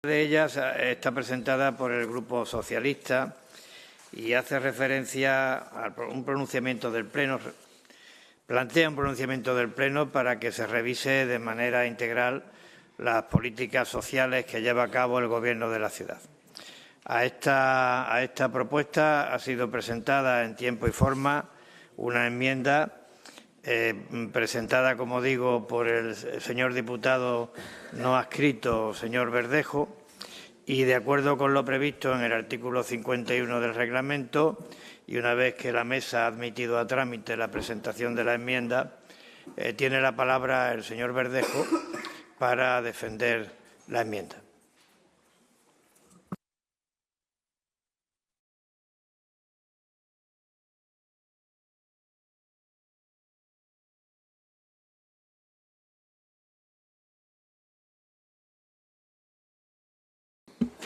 de ellas está presentada por el Grupo Socialista y hace referencia a un pronunciamiento del Pleno, plantea un pronunciamiento del Pleno para que se revise de manera integral las políticas sociales que lleva a cabo el Gobierno de la ciudad. A esta propuesta ha sido presentada en tiempo y forma una enmienda presentada, como digo, por el señor diputado no adscrito, señor Verdejo, y de acuerdo con lo previsto en el artículo 51 del reglamento, y una vez que la mesa ha admitido a trámite la presentación de la enmienda, tiene la palabra el señor Verdejo para defender la enmienda.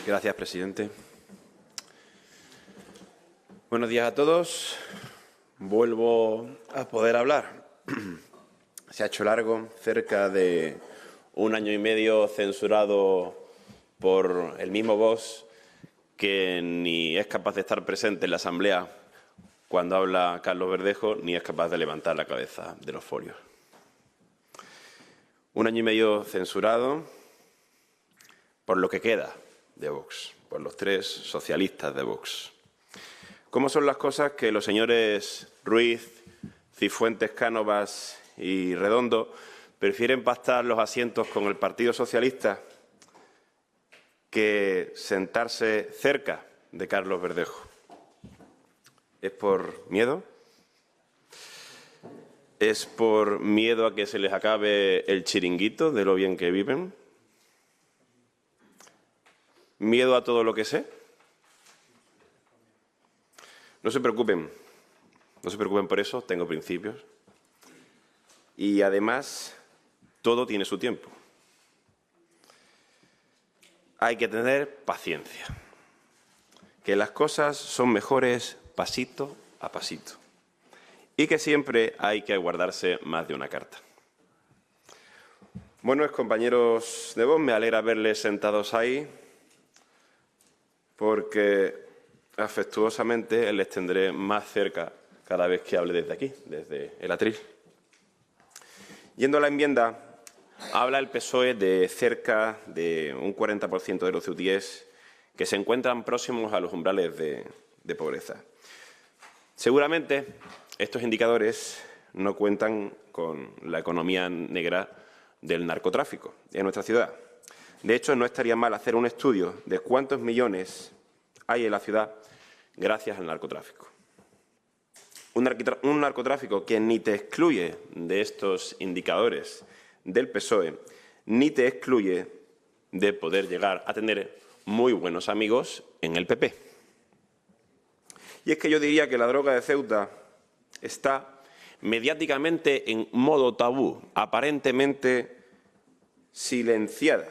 Gracias, presidente. Buenos días a todos. Vuelvo a poder hablar. Se ha hecho largo, cerca de 1 año y medio censurado por el mismo Vox, que ni es capaz de estar presente en la Asamblea cuando habla Carlos Verdejo, ni es capaz de levantar la cabeza de los folios. 1 año y medio censurado por lo que queda de Vox, por los 3 socialistas de Vox. ¿Cómo son las cosas que los señores Ruiz, Cifuentes, Cánovas y Redondo prefieren pactar los asientos con el Partido Socialista que sentarse cerca de Carlos Verdejo? ¿Es por miedo? ¿Es por miedo a que se les acabe el chiringuito de lo bien que viven? ¿Miedo a todo lo que sé? No se preocupen por eso, tengo principios. Y además, todo tiene su tiempo. Hay que tener paciencia, que las cosas son mejores pasito a pasito y que siempre hay que guardarse más de una carta. Buenos compañeros de Vox, me alegra verles sentados ahí, porque afectuosamente les tendré más cerca cada vez que hable desde aquí, desde el atril. Yendo a la enmienda, habla el PSOE de cerca de un 40% de los ceutíes que se encuentran próximos a los umbrales de pobreza. Seguramente estos indicadores no cuentan con la economía negra del narcotráfico en nuestra ciudad. De hecho, no estaría mal hacer un estudio de cuántos millones hay en la ciudad gracias al narcotráfico. Un narcotráfico que ni te excluye de estos indicadores del PSOE, ni te excluye de poder llegar a tener muy buenos amigos en el PP. Y es que yo diría que la droga de Ceuta está mediáticamente en modo tabú, aparentemente silenciada,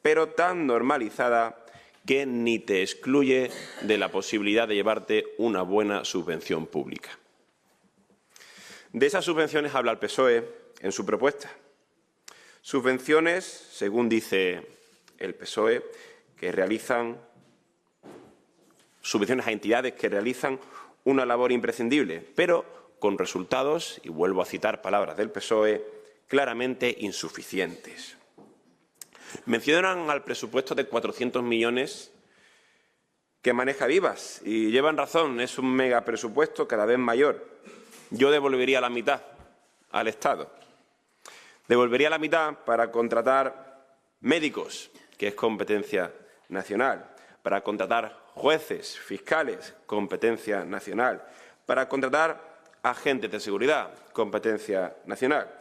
pero tan normalizada que ni te excluye de la posibilidad de llevarte una buena subvención pública. De esas subvenciones habla el PSOE en su propuesta. Subvenciones, según dice el PSOE, subvenciones a entidades que realizan una labor imprescindible, pero con resultados, y vuelvo a citar palabras del PSOE, claramente insuficientes. Mencionan al presupuesto de 400 millones que maneja Vivas y llevan razón, es un megapresupuesto cada vez mayor. Yo devolvería la mitad al Estado. Devolvería la mitad para contratar médicos, que es competencia nacional, para contratar jueces, fiscales, competencia nacional, para contratar agentes de seguridad, competencia nacional,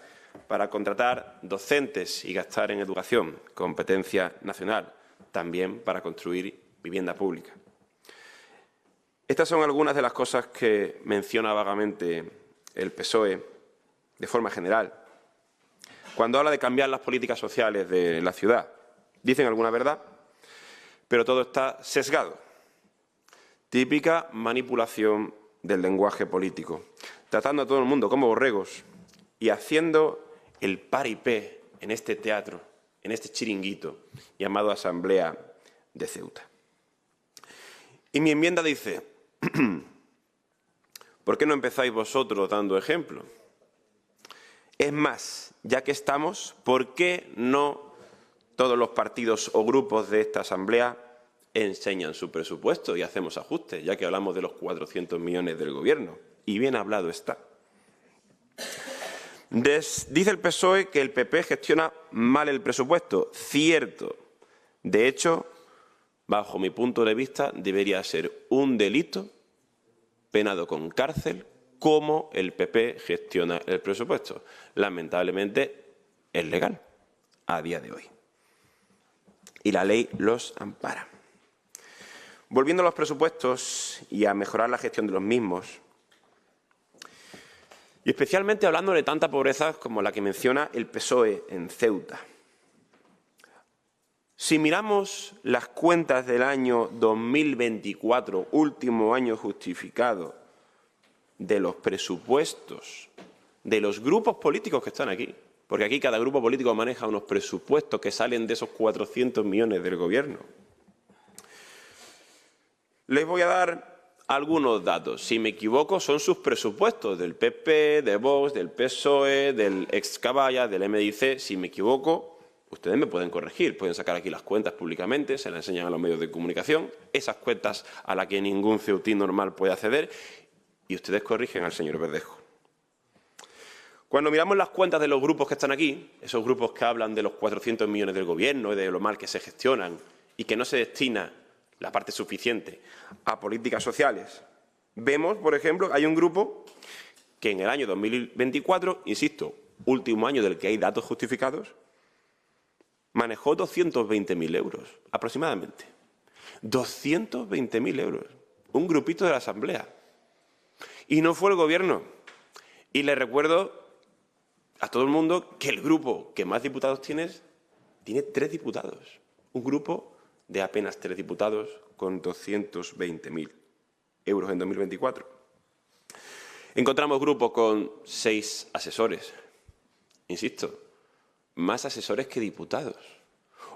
para contratar docentes y gastar en educación, competencia nacional, también para construir vivienda pública. Estas son algunas de las cosas que menciona vagamente el PSOE de forma general. Cuando habla de cambiar las políticas sociales de la ciudad, dicen alguna verdad, pero todo está sesgado. Típica manipulación del lenguaje político, tratando a todo el mundo como borregos y haciendo el paripé en este teatro, en este chiringuito llamado Asamblea de Ceuta. Y mi enmienda dice, ¿por qué no empezáis vosotros dando ejemplo? Es más, ya que estamos, ¿por qué no todos los partidos o grupos de esta Asamblea enseñan su presupuesto y hacemos ajustes, ya que hablamos de los 400 millones del Gobierno? Y bien hablado está. Dice el PSOE que el PP gestiona mal el presupuesto. Cierto. De hecho, bajo mi punto de vista, debería ser un delito penado con cárcel cómo el PP gestiona el presupuesto. Lamentablemente, es legal a día de hoy. Y la ley los ampara. Volviendo a los presupuestos y a mejorar la gestión de los mismos, y especialmente hablando de tanta pobreza como la que menciona el PSOE en Ceuta. Si miramos las cuentas del año 2024, último año justificado, de los presupuestos de los grupos políticos que están aquí, porque aquí cada grupo político maneja unos presupuestos que salen de esos 400 millones del Gobierno. Les voy a dar algunos datos. Si me equivoco, son sus presupuestos del PP, de Vox, del PSOE, del ex-Caballa, del MDIC. Si me equivoco, ustedes me pueden corregir. Pueden sacar aquí las cuentas públicamente, se las enseñan a los medios de comunicación, esas cuentas a las que ningún ceutín normal puede acceder, y ustedes corrigen al señor Verdejo. Cuando miramos las cuentas de los grupos que están aquí, esos grupos que hablan de los 400 millones del Gobierno y de lo mal que se gestionan y que no se destina la parte suficiente a políticas sociales, vemos, por ejemplo, hay un grupo que en el año 2024, insisto, último año del que hay datos justificados, manejó 220.000 euros aproximadamente. 220.000 euros. Un grupito de la Asamblea. Y no fue el Gobierno. Y le recuerdo a todo el mundo que el grupo que más diputados tiene 3 diputados. Un grupo de apenas 3 diputados con 220.000 euros en 2024. Encontramos grupos con 6 asesores. Insisto, más asesores que diputados.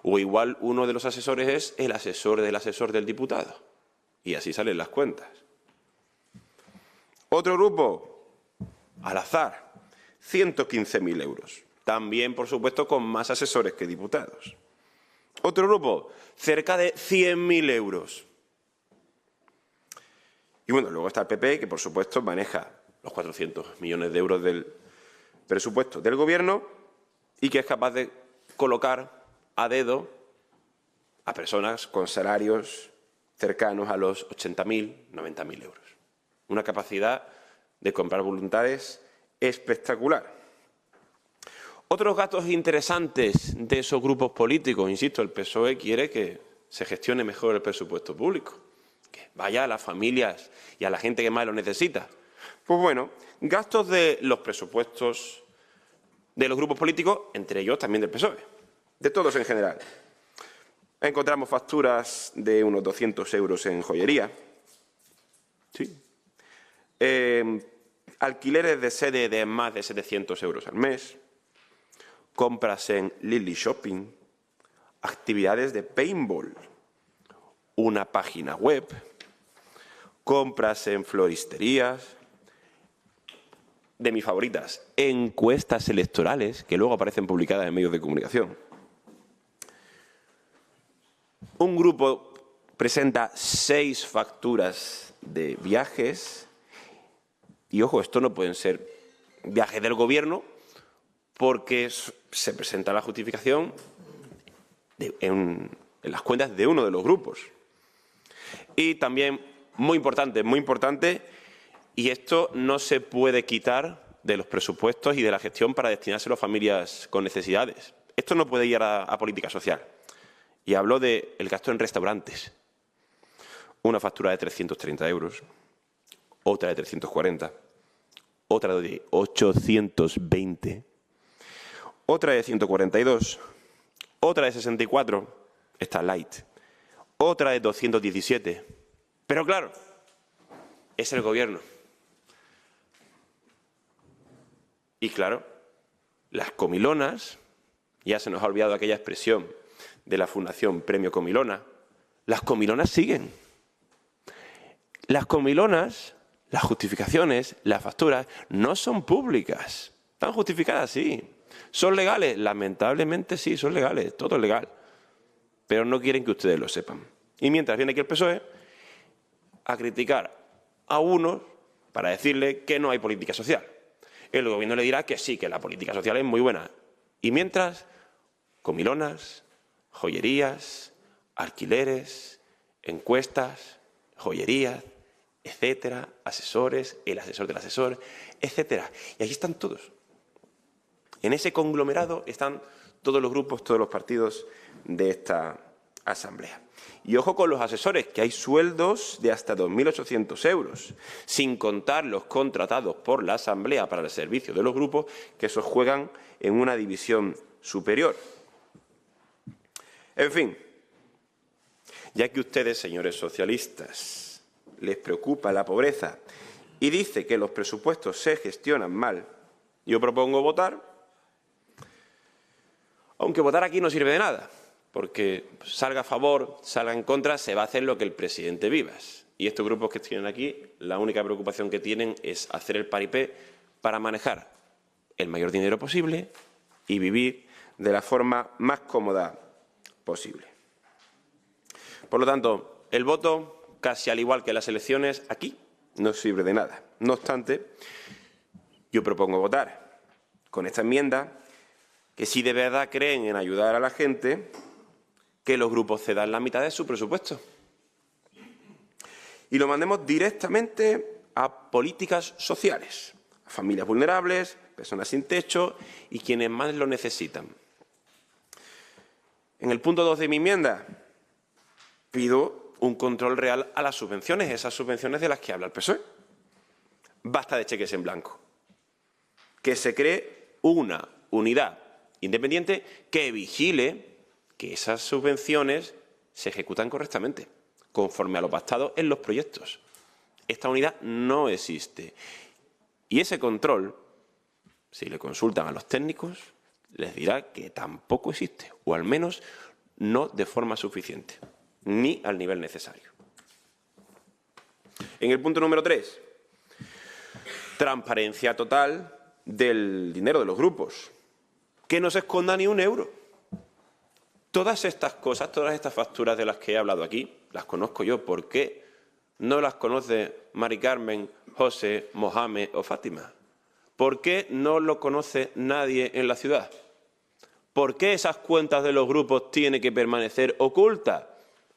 O igual uno de los asesores es el asesor del diputado. Y así salen las cuentas. Otro grupo, al azar, 115.000 euros. También, por supuesto, con más asesores que diputados. Otro grupo, cerca de 100.000 euros. Y bueno, luego está el PP, que por supuesto maneja los 400 millones de euros del presupuesto del Gobierno y que es capaz de colocar a dedo a personas con salarios cercanos a los 80.000, 90.000 euros. Una capacidad de comprar voluntades espectacular. Otros gastos interesantes de esos grupos políticos, insisto, el PSOE quiere que se gestione mejor el presupuesto público, que vaya a las familias y a la gente que más lo necesita. Pues bueno, gastos de los presupuestos de los grupos políticos, entre ellos también del PSOE, de todos en general. Encontramos facturas de unos 200 euros en joyería, sí. Alquileres de sede de más de 700 euros al mes, compras en Lily Shopping, actividades de paintball, una página web, compras en floristerías, de mis favoritas, encuestas electorales, que luego aparecen publicadas en medios de comunicación. Un grupo presenta 6 facturas de viajes. Y, ojo, esto no pueden ser viajes del Gobierno porque se presenta la justificación en las cuentas de uno de los grupos. Y también, muy importante, y esto no se puede quitar de los presupuestos y de la gestión para destinárselo a familias con necesidades. Esto no puede ir a política social. Y hablo del gasto en restaurantes. Una factura de 330 euros. Otra de 340, otra de 820, otra de 142, otra de 64, esta light, otra de 217. Pero claro, es el Gobierno. Y claro, las comilonas, ya se nos ha olvidado aquella expresión de la Fundación Premio Comilona, Las comilonas siguen. Las comilonas, las justificaciones, las facturas, no son públicas. Están justificadas, sí. ¿Son legales? Lamentablemente sí, son legales. Todo es legal. Pero no quieren que ustedes lo sepan. Y mientras viene aquí el PSOE a criticar a unos para decirle que no hay política social. El gobierno le dirá que sí, que la política social es muy buena. Y mientras, comilonas, joyerías, alquileres, encuestas, joyerías, etcétera, asesores, el asesor del asesor, etcétera. Y aquí están todos. En ese conglomerado están todos los grupos, todos los partidos de esta Asamblea. Y ojo con los asesores, que hay sueldos de hasta 2.800 euros, sin contar los contratados por la Asamblea para el servicio de los grupos, que esos juegan en una división superior. En fin, ya que ustedes, señores socialistas, les preocupa la pobreza y dice que los presupuestos se gestionan mal, yo propongo votar, aunque votar aquí no sirve de nada, porque salga a favor, salga en contra, se va a hacer lo que el presidente Vivas. Y estos grupos que tienen aquí, la única preocupación que tienen es hacer el paripé para manejar el mayor dinero posible y vivir de la forma más cómoda posible. Por lo tanto, el voto, casi al igual que las elecciones, aquí no sirve de nada. No obstante, yo propongo votar con esta enmienda que si de verdad creen en ayudar a la gente, que los grupos cedan la mitad de su presupuesto y lo mandemos directamente a políticas sociales, a familias vulnerables, personas sin techo y quienes más lo necesitan. En el punto 2 de mi enmienda pido un control real a las subvenciones, esas subvenciones de las que habla el PSOE. Basta de cheques en blanco. Que se cree una unidad independiente que vigile que esas subvenciones se ejecutan correctamente, conforme a lo pactado en los proyectos. Esta unidad no existe. Y ese control, si le consultan a los técnicos, les dirá que tampoco existe, o al menos no de forma suficiente, ni al nivel necesario. En el punto número 3, transparencia total del dinero de los grupos. Que no se esconda ni un euro. Todas estas cosas, todas estas facturas de las que he hablado aquí, las conozco yo. ¿Por qué no las conoce Mari Carmen, José, Mohamed o Fátima? ¿Por qué no lo conoce nadie en la ciudad? ¿Por qué esas cuentas de los grupos tienen que permanecer ocultas?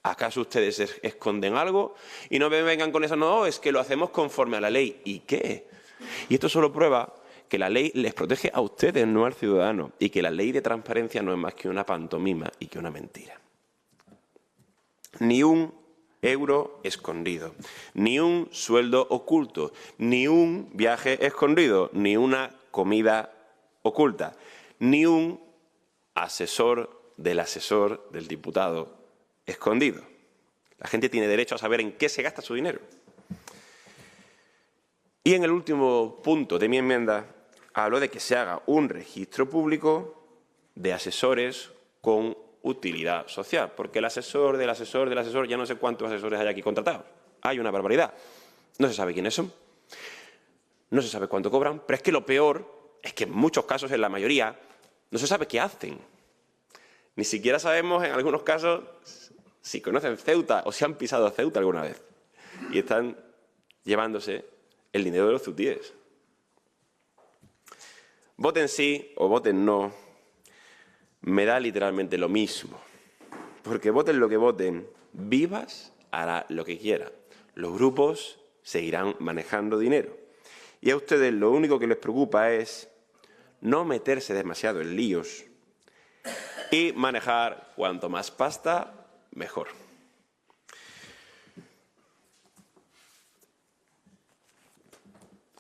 ¿Acaso ustedes esconden algo? Y no me vengan con eso, no, es que lo hacemos conforme a la ley. ¿Y qué? Y esto solo prueba que la ley les protege a ustedes, no al ciudadano, y que la ley de transparencia no es más que una pantomima y que una mentira. Ni un euro escondido, ni un sueldo oculto, ni un viaje escondido, ni una comida oculta, ni un asesor del diputado escondido. La gente tiene derecho a saber en qué se gasta su dinero. Y en el último punto de mi enmienda hablo de que se haga un registro público de asesores con utilidad social, porque el asesor del asesor del asesor, ya no sé cuántos asesores hay aquí contratados. Hay una barbaridad. No se sabe quiénes son, no se sabe cuánto cobran, pero es que lo peor es que en muchos casos, en la mayoría, no se sabe qué hacen. Ni siquiera sabemos, en algunos casos, si conocen Ceuta o si han pisado Ceuta alguna vez. Y están llevándose el dinero de los ceutíes. Voten sí o voten no, me da literalmente lo mismo. Porque voten lo que voten, Vivas hará lo que quiera. Los grupos seguirán manejando dinero. Y a ustedes lo único que les preocupa es no meterse demasiado en líos y manejar cuanto más pasta, mejor.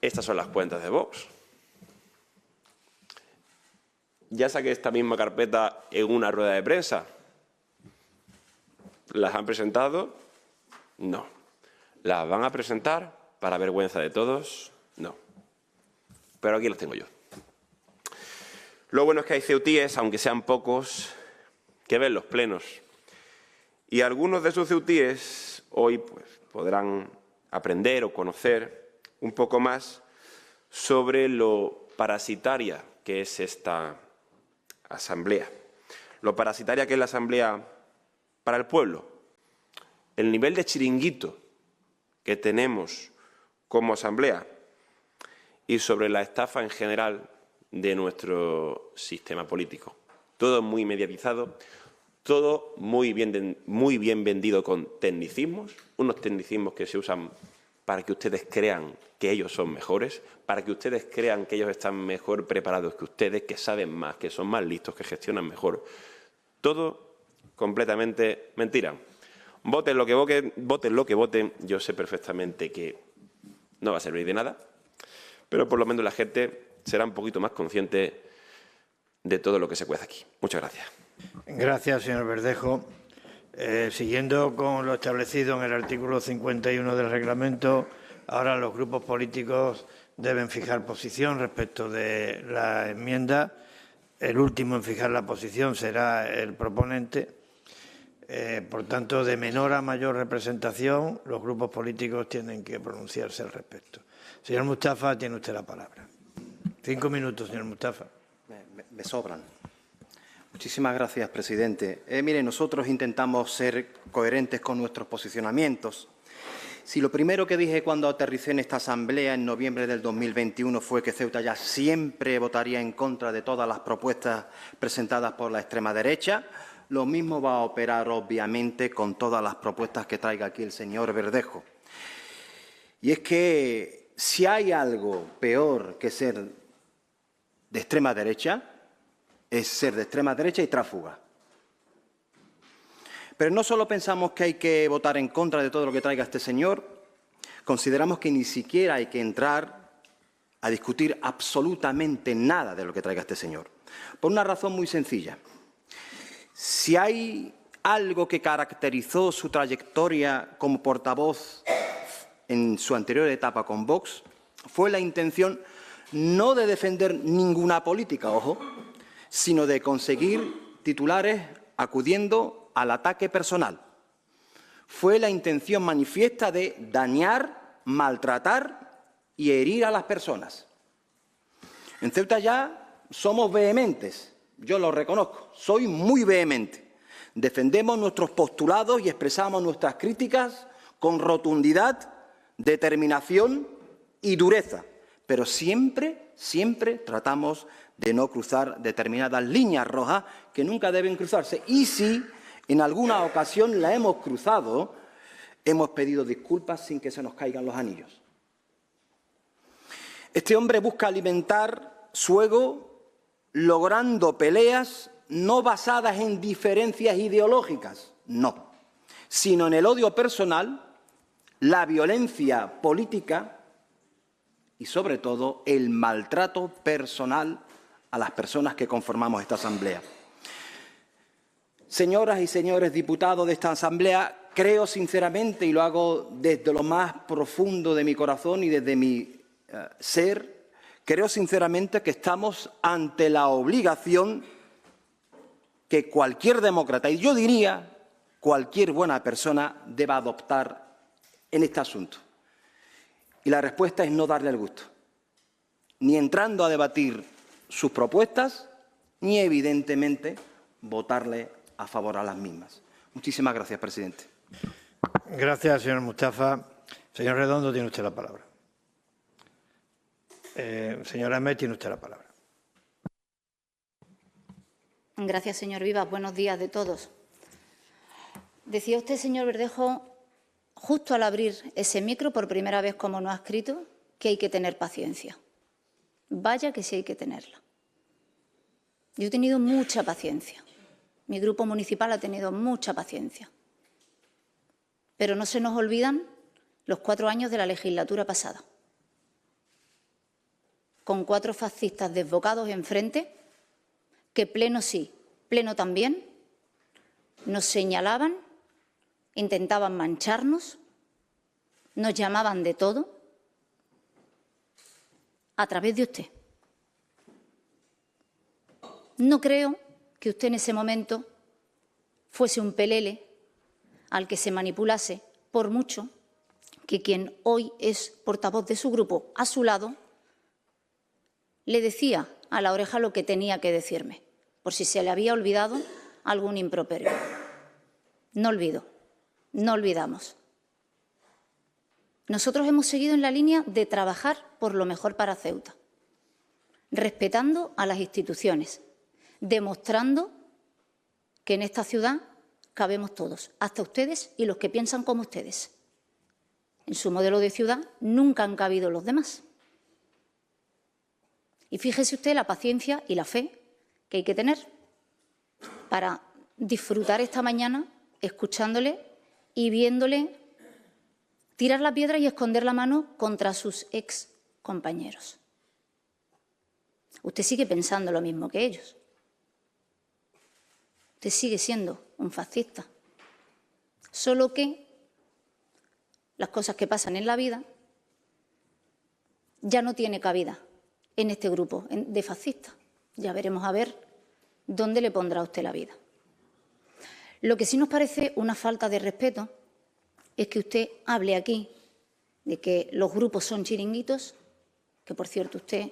Estas son las cuentas de Vox. Ya saqué esta misma carpeta en una rueda de prensa. ¿Las han presentado? No. ¿Las van a presentar para vergüenza de todos? No. Pero aquí las tengo yo. Lo bueno es que hay ceutíes, aunque sean pocos, que ven los plenos Y algunos de sus ceutíes hoy pues, podrán aprender o conocer un poco más sobre lo parasitaria que es esta asamblea. Lo parasitaria que es la asamblea para el pueblo. El nivel de chiringuito que tenemos como asamblea y sobre la estafa en general de nuestro sistema político. Todo muy mediatizado, todo muy bien vendido con tecnicismos, unos tecnicismos que se usan para que ustedes crean que ellos son mejores, para que ustedes crean que ellos están mejor preparados que ustedes, que saben más, que son más listos, que gestionan mejor. Todo completamente mentira. Voten lo que voten, yo sé perfectamente que no va a servir de nada, pero por lo menos la gente será un poquito más consciente de todo lo que se cuece aquí. Muchas gracias. Gracias, señor Verdejo. Siguiendo con lo establecido en el artículo 51 del reglamento, ahora los grupos políticos deben fijar posición respecto de la enmienda. El último en fijar la posición será el proponente. Por tanto, de menor a mayor representación, los grupos políticos tienen que pronunciarse al respecto. Señor Mustafa, tiene usted la palabra. 5 minutos, señor Mustafa. Me sobran. Muchísimas gracias, presidente. Mire, nosotros intentamos ser coherentes con nuestros posicionamientos. Si lo primero que dije cuando aterricé en esta asamblea en noviembre del 2021 fue que Ceuta ya siempre votaría en contra de todas las propuestas presentadas por la extrema derecha, lo mismo va a operar, obviamente, con todas las propuestas que traiga aquí el señor Verdejo. Y es que si hay algo peor que ser de extrema derecha, es ser de extrema derecha y tráfuga. Pero no solo pensamos que hay que votar en contra de todo lo que traiga este señor, consideramos que ni siquiera hay que entrar a discutir absolutamente nada de lo que traiga este señor. Por una razón muy sencilla. Si hay algo que caracterizó su trayectoria como portavoz en su anterior etapa con Vox, fue la intención no de defender ninguna política, ojo, sino de conseguir titulares acudiendo al ataque personal. Fue la intención manifiesta de dañar, maltratar y herir a las personas. En Ceuta ya somos vehementes, yo lo reconozco, soy muy vehemente. Defendemos nuestros postulados y expresamos nuestras críticas con rotundidad, determinación y dureza, pero siempre tratamos de no cruzar determinadas líneas rojas que nunca deben cruzarse. Y si en alguna ocasión la hemos cruzado, hemos pedido disculpas sin que se nos caigan los anillos. Este hombre busca alimentar su ego logrando peleas no basadas en diferencias ideológicas, no, sino en el odio personal, la violencia política y, sobre todo, el maltrato personal a las personas que conformamos esta asamblea. Señoras y señores diputados de esta asamblea, creo sinceramente, y lo hago desde lo más profundo de mi corazón y desde mi ser, creo sinceramente que estamos ante la obligación que cualquier demócrata, y yo diría cualquier buena persona, deba adoptar en este asunto. Y la respuesta es no darle el gusto, ni entrando a debatir sus propuestas, ni evidentemente votarle a favor a las mismas. Muchísimas gracias, presidente. Gracias, señor Mustafa. Señor Redondo, tiene usted la palabra. Señora Ahmed, tiene usted la palabra. Gracias, señor Vivas. Buenos días de todos. Decía usted, señor Verdejo, justo al abrir ese micro, por primera vez como no ha escrito, que hay que tener paciencia. Vaya que sí hay que tenerla. Yo he tenido mucha paciencia. Mi grupo municipal ha tenido mucha paciencia. Pero no se nos olvidan los 4 años de la legislatura pasada, con 4 fascistas desbocados enfrente, que pleno sí, pleno también, nos señalaban, intentaban mancharnos, nos llamaban de todo, a través de usted. No creo que usted en ese momento fuese un pelele al que se manipulase, por mucho que quien hoy es portavoz de su grupo a su lado le decía a la oreja lo que tenía que decirme, por si se le había olvidado algún improperio. No olvido, no olvidamos. Nosotros hemos seguido en la línea de trabajar por lo mejor para Ceuta, respetando a las instituciones, demostrando que en esta ciudad cabemos todos, hasta ustedes y los que piensan como ustedes. En su modelo de ciudad nunca han cabido los demás. Y fíjese usted la paciencia y la fe que hay que tener para disfrutar esta mañana escuchándole y viéndole tirar la piedra y esconder la mano contra sus ex compañeros. Usted sigue pensando lo mismo que ellos. Usted sigue siendo un fascista. Solo que las cosas que pasan en la vida ya no tiene cabida en este grupo de fascistas. Ya veremos a ver dónde le pondrá usted la vida. Lo que sí nos parece una falta de respeto es que usted hable aquí de que los grupos son chiringuitos, que por cierto usted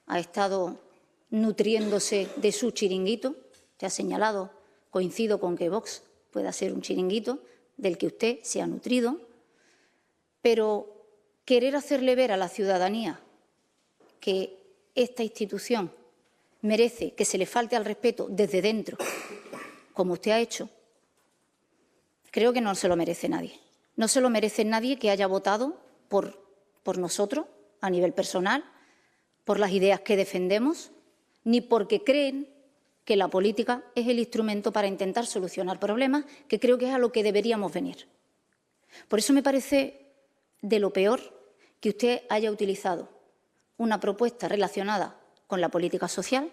ha estado nutriéndose de su chiringuito. Te ha señalado, coincido con que Vox pueda ser un chiringuito del que usted se ha nutrido, pero querer hacerle ver a la ciudadanía que esta institución merece que se le falte al respeto desde dentro, como usted ha hecho, creo que no se lo merece nadie. No se lo merece nadie que haya votado por nosotros a nivel personal, por las ideas que defendemos, ni porque creen que la política es el instrumento para intentar solucionar problemas, que creo que es a lo que deberíamos venir. Por eso me parece de lo peor que usted haya utilizado una propuesta relacionada con la política social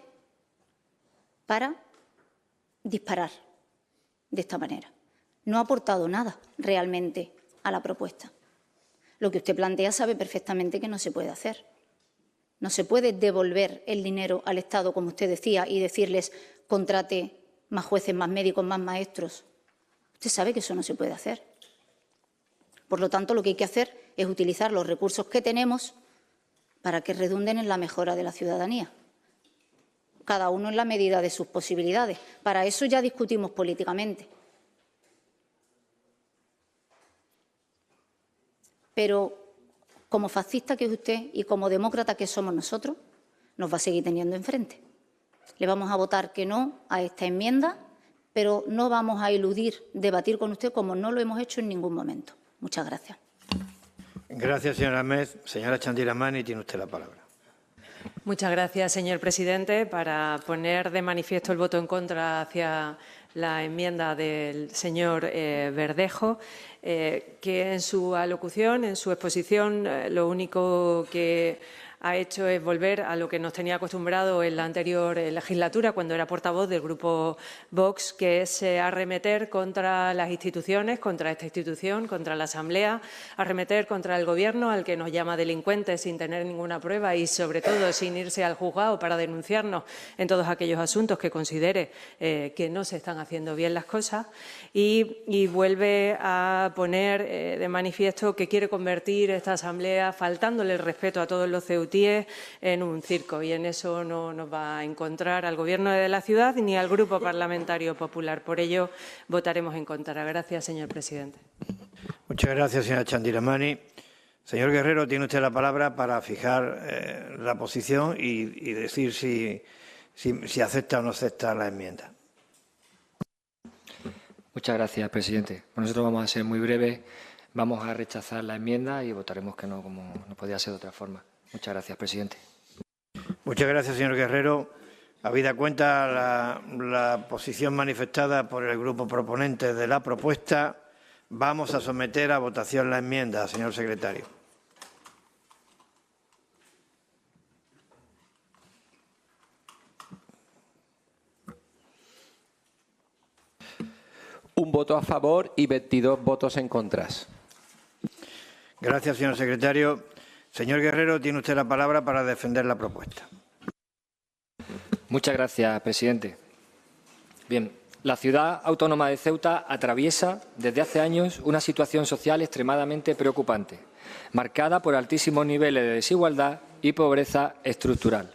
para disparar de esta manera. No ha aportado nada realmente a la propuesta. Lo que usted plantea sabe perfectamente que no se puede hacer. No se puede devolver el dinero al Estado, como usted decía, y decirles contrate más jueces, más médicos, más maestros. Usted sabe que eso no se puede hacer. Por lo tanto, lo que hay que hacer es utilizar los recursos que tenemos para que redunden en la mejora de la ciudadanía. Cada uno en la medida de sus posibilidades. Para eso ya discutimos políticamente. Pero como fascista que es usted y como demócrata que somos nosotros, nos va a seguir teniendo enfrente. Le vamos a votar que no a esta enmienda, pero no vamos a eludir debatir con usted como no lo hemos hecho en ningún momento. Muchas gracias. Gracias, señora Ahmed. Señora Chandiramani, tiene usted la palabra. Muchas gracias, señor presidente. Para poner de manifiesto el voto en contra hacia la enmienda del señor Verdejo, que en su alocución, en su exposición, lo único que ha hecho es volver a lo que nos tenía acostumbrado en la anterior legislatura, cuando era portavoz del Grupo Vox, que es arremeter contra las instituciones, contra esta institución, contra la Asamblea, arremeter contra el Gobierno, al que nos llama delincuentes sin tener ninguna prueba y, sobre todo, sin irse al juzgado para denunciarnos en todos aquellos asuntos que considere que no se están haciendo bien las cosas, y vuelve a poner de manifiesto que quiere convertir esta Asamblea, faltándole el respeto a todos los ceutíes, en un circo, y en eso no nos va a encontrar al Gobierno de la ciudad ni al Grupo Parlamentario Popular. Por ello, votaremos en contra. Gracias, señor presidente. Muchas gracias, señora Chandiramani. Señor Guerrero, tiene usted la palabra para fijar la posición y decir si acepta o no acepta la enmienda. Muchas gracias, presidente. Pues nosotros vamos a ser muy breves. Vamos a rechazar la enmienda y votaremos que no, como no podía ser de otra forma. Muchas gracias, presidente. Muchas gracias, señor Guerrero. Habida cuenta la posición manifestada por el grupo proponente de la propuesta, vamos a someter a votación la enmienda, señor secretario. Un voto a favor y 22 votos en contra. Gracias, señor secretario. Señor Guerrero, tiene usted la palabra para defender la propuesta. Muchas gracias, presidente. Bien, La ciudad autónoma de Ceuta atraviesa desde hace años una situación social extremadamente preocupante, marcada por altísimos niveles de desigualdad y pobreza estructural.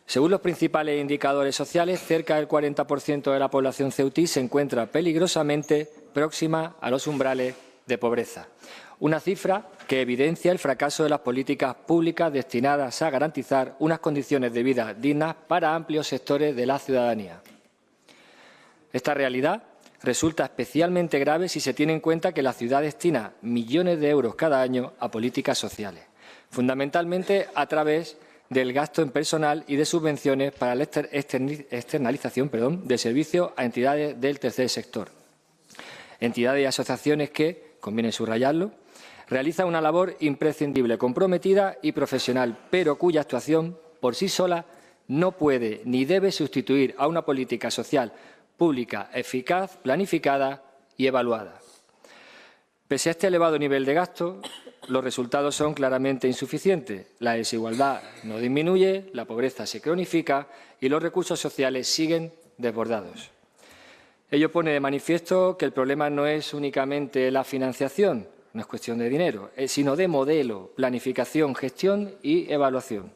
Según los principales indicadores sociales, cerca del 40% de la población ceutí se encuentra peligrosamente próxima a los umbrales de pobreza. Una cifra que evidencia el fracaso de las políticas públicas destinadas a garantizar unas condiciones de vida dignas para amplios sectores de la ciudadanía. Esta realidad resulta especialmente grave si se tiene en cuenta que la ciudad destina millones de euros cada año a políticas sociales, fundamentalmente a través del gasto en personal y de subvenciones para la externalización de servicios a entidades del tercer sector. Entidades y asociaciones que, conviene subrayarlo, realizan una labor imprescindible, comprometida y profesional, pero cuya actuación por sí sola no puede ni debe sustituir a una política social pública eficaz, planificada y evaluada. Pese a este elevado nivel de gasto, los resultados son claramente insuficientes. La desigualdad no disminuye, la pobreza se cronifica y los recursos sociales siguen desbordados. Ello pone de manifiesto que el problema no es únicamente la financiación, no es cuestión de dinero, sino de modelo, planificación, gestión y evaluación.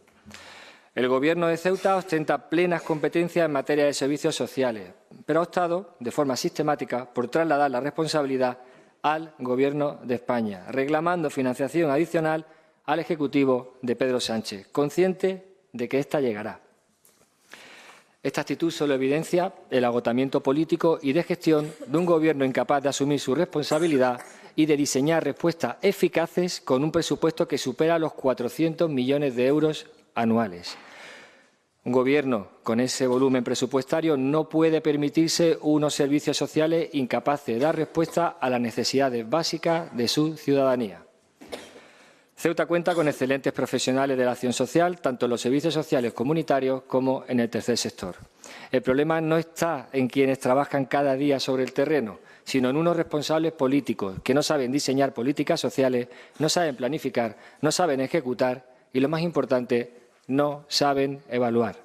El Gobierno de Ceuta ostenta plenas competencias en materia de servicios sociales, pero ha optado, de forma sistemática, por trasladar la responsabilidad al Gobierno de España, reclamando financiación adicional al Ejecutivo de Pedro Sánchez, consciente de que ésta llegará. Esta actitud solo evidencia el agotamiento político y de gestión de un Gobierno incapaz de asumir su responsabilidad y de diseñar respuestas eficaces con un presupuesto que supera los 400 millones de euros anuales. Un Gobierno con ese volumen presupuestario no puede permitirse unos servicios sociales incapaces de dar respuesta a las necesidades básicas de su ciudadanía. Ceuta cuenta con excelentes profesionales de la acción social, tanto en los servicios sociales comunitarios como en el tercer sector. El problema no está en quienes trabajan cada día sobre el terreno, sino en unos responsables políticos que no saben diseñar políticas sociales, no saben planificar, no saben ejecutar y, lo más importante, no saben evaluar.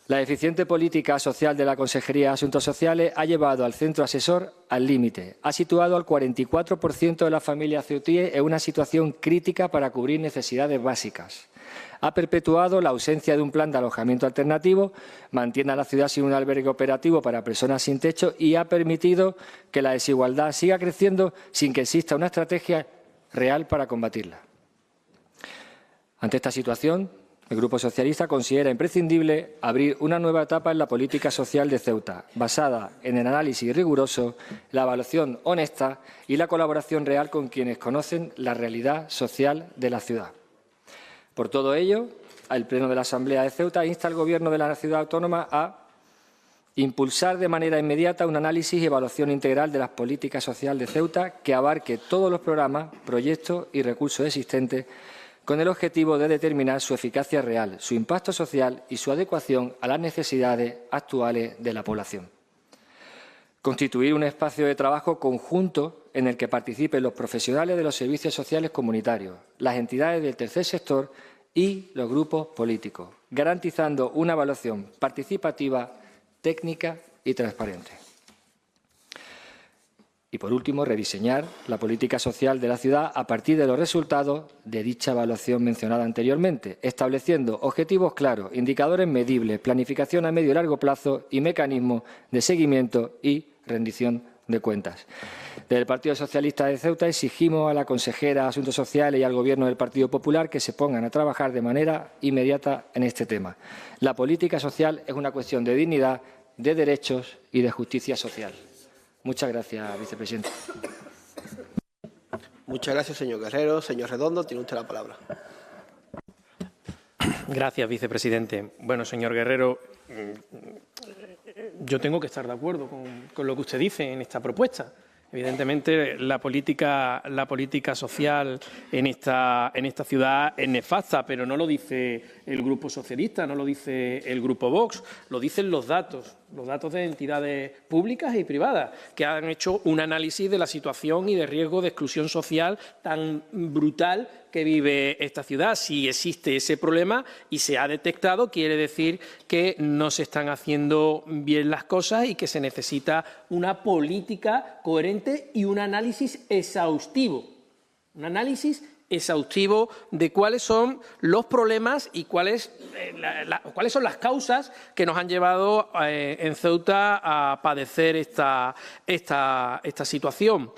La eficiente política social de la Consejería de Asuntos Sociales ha llevado al centro asesor al límite. Ha situado al 44% de las familias ceutíes en una situación crítica para cubrir necesidades básicas. Ha perpetuado la ausencia de un plan de alojamiento alternativo, mantiene a la ciudad sin un albergue operativo para personas sin techo y ha permitido que la desigualdad siga creciendo sin que exista una estrategia real para combatirla. Ante esta situación, el Grupo Socialista considera imprescindible abrir una nueva etapa en la política social de Ceuta, basada en el análisis riguroso, la evaluación honesta y la colaboración real con quienes conocen la realidad social de la ciudad. Por todo ello, el Pleno de la Asamblea de Ceuta insta al Gobierno de la ciudad autónoma a impulsar de manera inmediata un análisis y evaluación integral de las políticas sociales de Ceuta que abarque todos los programas, proyectos y recursos existentes con el objetivo de determinar su eficacia real, su impacto social y su adecuación a las necesidades actuales de la población. Constituir un espacio de trabajo conjunto en el que participen los profesionales de los servicios sociales comunitarios, las entidades del tercer sector y los grupos políticos, garantizando una evaluación participativa, técnica y transparente. Y, por último, rediseñar la política social de la ciudad a partir de los resultados de dicha evaluación mencionada anteriormente, estableciendo objetivos claros, indicadores medibles, planificación a medio y largo plazo y mecanismos de seguimiento y rendición de cuentas. Desde el Partido Socialista de Ceuta exigimos a la consejera de Asuntos Sociales y al Gobierno del Partido Popular que se pongan a trabajar de manera inmediata en este tema. La política social es una cuestión de dignidad, de derechos y de justicia social. Muchas gracias, vicepresidente. Muchas gracias, señor Guerrero. Señor Redondo, tiene usted la palabra. Gracias, vicepresidente. Bueno, señor Guerrero, yo tengo que estar de acuerdo con lo que usted dice en esta propuesta. Evidentemente, la política social en esta ciudad es nefasta, pero no lo dice el Grupo Socialista, no lo dice el Grupo Vox, lo dicen los datos. los datos de entidades públicas y privadas, que han hecho un análisis de la situación y de riesgo de exclusión social tan brutal que vive esta ciudad. Si existe ese problema y se ha detectado, quiere decir que no se están haciendo bien las cosas y que se necesita una política coherente y un análisis exhaustivo. Un análisis exhaustivo de cuáles son los problemas y cuáles son las causas que nos han llevado en Ceuta a padecer esta situación.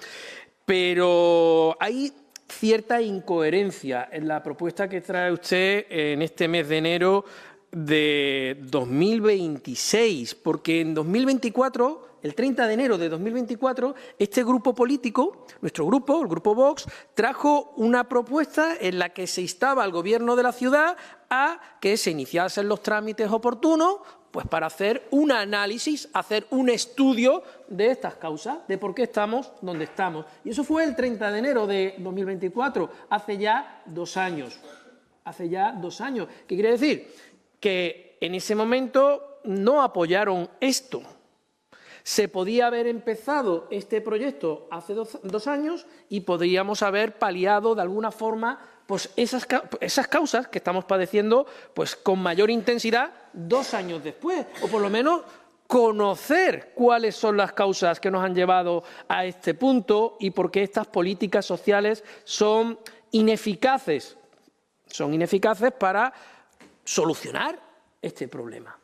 Pero hay cierta incoherencia en la propuesta que trae usted en este mes de enero de 2026, porque en 2024... El 30 de enero de 2024, este grupo político, nuestro grupo, el Grupo Vox, trajo una propuesta en la que se instaba al Gobierno de la ciudad a que se iniciasen los trámites oportunos pues para hacer un análisis, hacer un estudio de estas causas, de por qué estamos donde estamos. Y eso fue el 30 de enero de 2024, hace ya 2 años. Hace ya 2 años. ¿Qué quiere decir? Que en ese momento no apoyaron esto. Se podía haber empezado este proyecto hace 2 años y podríamos haber paliado de alguna forma pues esas causas que estamos padeciendo pues con mayor intensidad 2 años después, o por lo menos conocer cuáles son las causas que nos han llevado a este punto y por qué estas políticas sociales son ineficaces para solucionar este problema.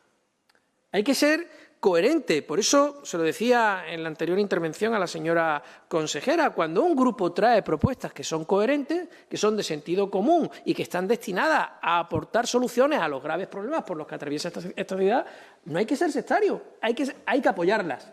Hay que ser coherente. Por eso se lo decía en la anterior intervención a la señora consejera, cuando un grupo trae propuestas que son coherentes, que son de sentido común y que están destinadas a aportar soluciones a los graves problemas por los que atraviesa esta ciudad, no hay que ser sectario, hay que apoyarlas.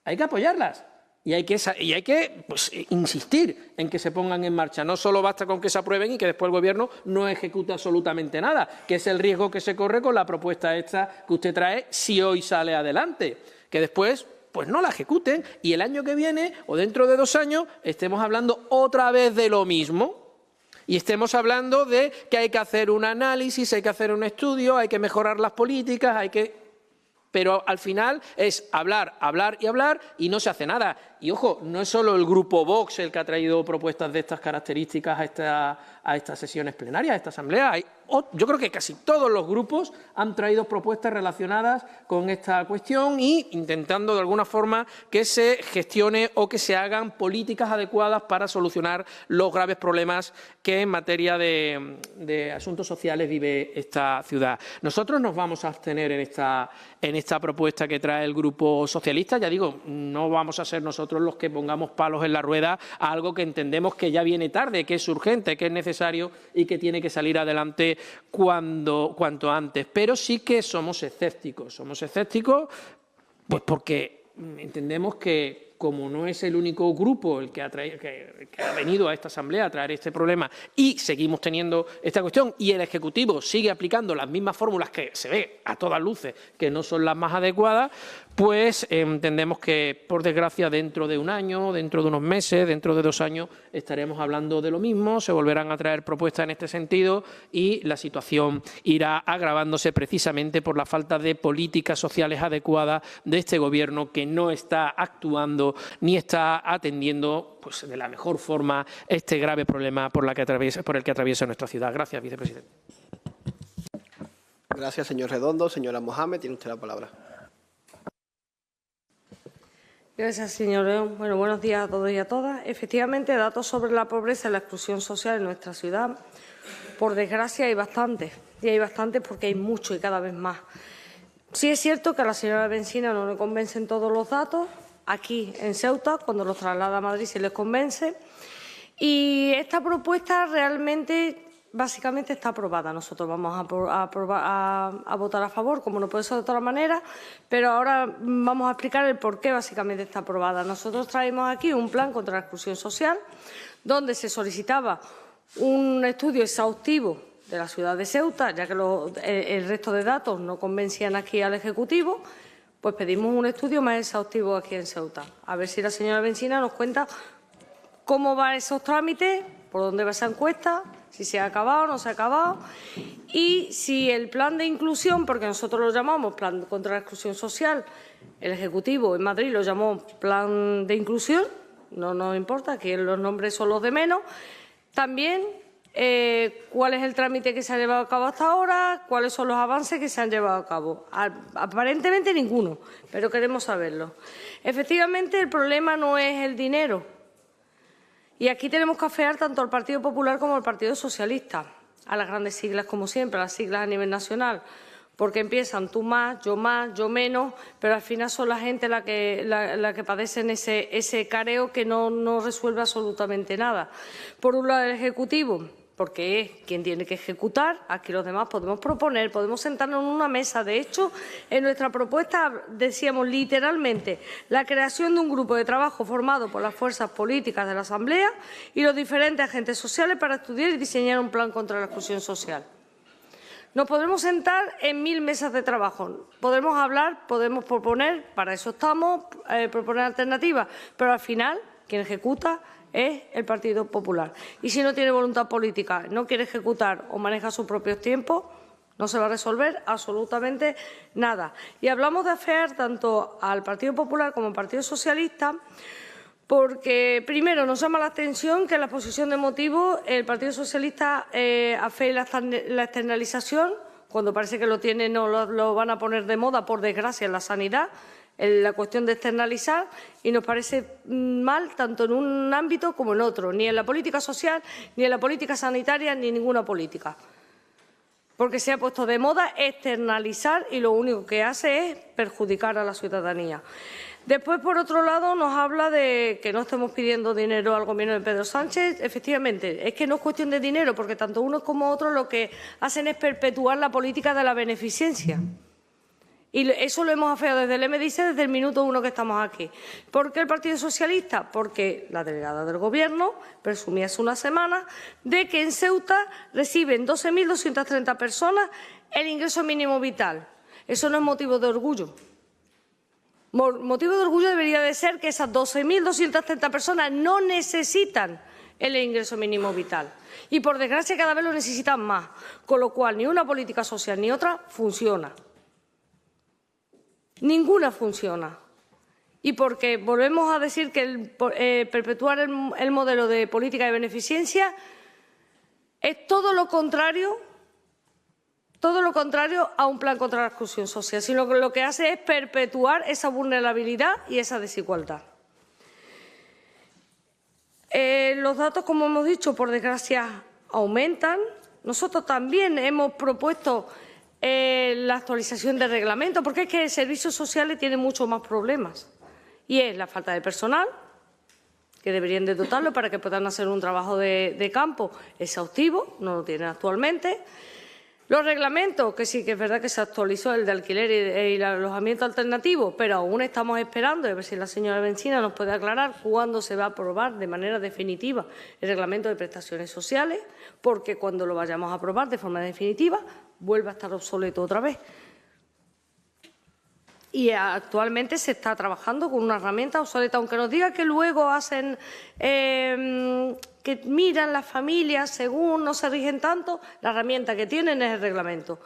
Hay que apoyarlas. Y hay que pues, insistir en que se pongan en marcha. No solo basta con que se aprueben y que después el Gobierno no ejecute absolutamente nada, que es el riesgo que se corre con la propuesta esta que usted trae si hoy sale adelante. Que después pues no la ejecuten y el año que viene o dentro de 2 años estemos hablando otra vez de lo mismo. Y estemos hablando de que hay que hacer un análisis, hay que hacer un estudio, hay que mejorar las políticas, pero al final es hablar, hablar y hablar y no se hace nada. Y ojo, no es solo el Grupo Vox el que ha traído propuestas de estas características a estas sesiones plenarias, a esta asamblea. Yo creo que casi todos los grupos han traído propuestas relacionadas con esta cuestión y intentando de alguna forma que se gestione o que se hagan políticas adecuadas para solucionar los graves problemas que en materia de asuntos sociales vive esta ciudad. Nosotros nos vamos a abstener en esta propuesta que trae el Grupo Socialista. Ya digo, no vamos a ser nosotros los que pongamos palos en la rueda a algo que entendemos que ya viene tarde, que es urgente, que es necesario y que tiene que salir adelante cuanto antes. Pero sí que somos escépticos. Somos escépticos pues porque entendemos que como no es el único grupo el que ha venido a esta asamblea a traer este problema y seguimos teniendo esta cuestión y el Ejecutivo sigue aplicando las mismas fórmulas que se ve a todas luces que no son las más adecuadas, pues entendemos que, por desgracia, dentro de 1 año, dentro de unos meses, dentro de 2 años, estaremos hablando de lo mismo, se volverán a traer propuestas en este sentido y la situación irá agravándose precisamente por la falta de políticas sociales adecuadas de este Gobierno que no está actuando ni está atendiendo pues, de la mejor forma este grave problema por el que atraviesa nuestra ciudad. Gracias, vicepresidente. Gracias, señor Redondo. Señora Mohamed, tiene usted la palabra. Gracias, señor León. Bueno, buenos días a todos y a todas. Efectivamente, datos sobre la pobreza y la exclusión social en nuestra ciudad, por desgracia, hay bastantes. Y hay bastantes porque hay mucho y cada vez más. Sí es cierto que a la señora Bencina no le convencen todos los datos. Aquí en Ceuta, cuando los traslada a Madrid, se les convence. Y esta propuesta realmente, básicamente, está aprobada. Nosotros vamos a votar a favor, como no puede ser de otra manera, pero ahora vamos a explicar el por qué básicamente está aprobada. Nosotros traemos aquí un plan contra la exclusión social, donde se solicitaba un estudio exhaustivo de la ciudad de Ceuta, ya que el resto de datos no convencían aquí al Ejecutivo. Pues pedimos un estudio más exhaustivo aquí en Ceuta. A ver si la señora Bencina nos cuenta cómo van esos trámites, por dónde va esa encuesta, si se ha acabado o no se ha acabado, y si el plan de inclusión, porque nosotros lo llamamos plan contra la exclusión social, el Ejecutivo en Madrid lo llamó plan de inclusión, no nos importa, que los nombres son los de menos, también cuál es el trámite que se ha llevado a cabo hasta ahora, cuáles son los avances que se han llevado a cabo. Aparentemente ninguno, pero queremos saberlo. Efectivamente, el problema no es el dinero. Y aquí tenemos que afear tanto al Partido Popular como al Partido Socialista, a las grandes siglas, como siempre, a las siglas a nivel nacional, porque empiezan tú más, yo menos, pero al final son la gente la que padecen ese careo que no resuelve absolutamente nada. Por un lado, el Ejecutivo, porque es quien tiene que ejecutar. Aquí los demás podemos proponer, podemos sentarnos en una mesa. De hecho, en nuestra propuesta decíamos literalmente la creación de un grupo de trabajo formado por las fuerzas políticas de la Asamblea y los diferentes agentes sociales para estudiar y diseñar un plan contra la exclusión social. Nos podremos sentar en 1000 mesas de trabajo, podremos hablar, podemos proponer, para eso estamos, proponer alternativas, pero al final quien ejecuta es el Partido Popular. Y si no tiene voluntad política, no quiere ejecutar o maneja sus propios tiempos, no se va a resolver absolutamente nada. Y hablamos de afear tanto al Partido Popular como al Partido Socialista porque, primero, nos llama la atención que en la exposición de motivos el Partido Socialista afee la externalización, cuando parece que lo tiene, no lo van a poner de moda, por desgracia, en la sanidad, en la cuestión de externalizar, y nos parece mal tanto en un ámbito como en otro, ni en la política social, ni en la política sanitaria, ni en ninguna política. Porque se ha puesto de moda externalizar y lo único que hace es perjudicar a la ciudadanía. Después, por otro lado, nos habla de que no estemos pidiendo dinero al Gobierno de Pedro Sánchez. Efectivamente, es que no es cuestión de dinero, porque tanto unos como otros lo que hacen es perpetuar la política de la beneficencia. Y eso lo hemos afeado desde el MDIC desde el minuto 1 que estamos aquí. ¿Por qué el Partido Socialista? Porque la delegada del Gobierno presumía hace una semana de que en Ceuta reciben 12.230 personas el ingreso mínimo vital. Eso no es motivo de orgullo. Motivo de orgullo debería de ser que esas 12.230 personas no necesitan el ingreso mínimo vital. Y, por desgracia, cada vez lo necesitan más. Con lo cual, ni una política social ni otra funciona. Ninguna funciona. Y porque volvemos a decir que perpetuar el modelo de política de beneficencia es todo lo contrario a un plan contra la exclusión social, sino que lo que hace es perpetuar esa vulnerabilidad y esa desigualdad. Los datos, como hemos dicho, por desgracia, aumentan. Nosotros también hemos propuesto la actualización del reglamento, porque es que servicios sociales tienen muchos más problemas. Y es la falta de personal, que deberían de dotarlo para que puedan hacer un trabajo de campo exhaustivo, no lo tienen actualmente. Los reglamentos, que sí que es verdad que se actualizó el de alquiler y el alojamiento alternativo, pero aún estamos esperando, a ver si la señora Bencina nos puede aclarar cuándo se va a aprobar de manera definitiva el reglamento de prestaciones sociales, porque cuando lo vayamos a aprobar de forma definitiva vuelve a estar obsoleto otra vez. Y actualmente se está trabajando con una herramienta obsoleta, aunque nos diga que luego hacen que miran las familias según no se rigen tanto, la herramienta que tienen es el reglamento.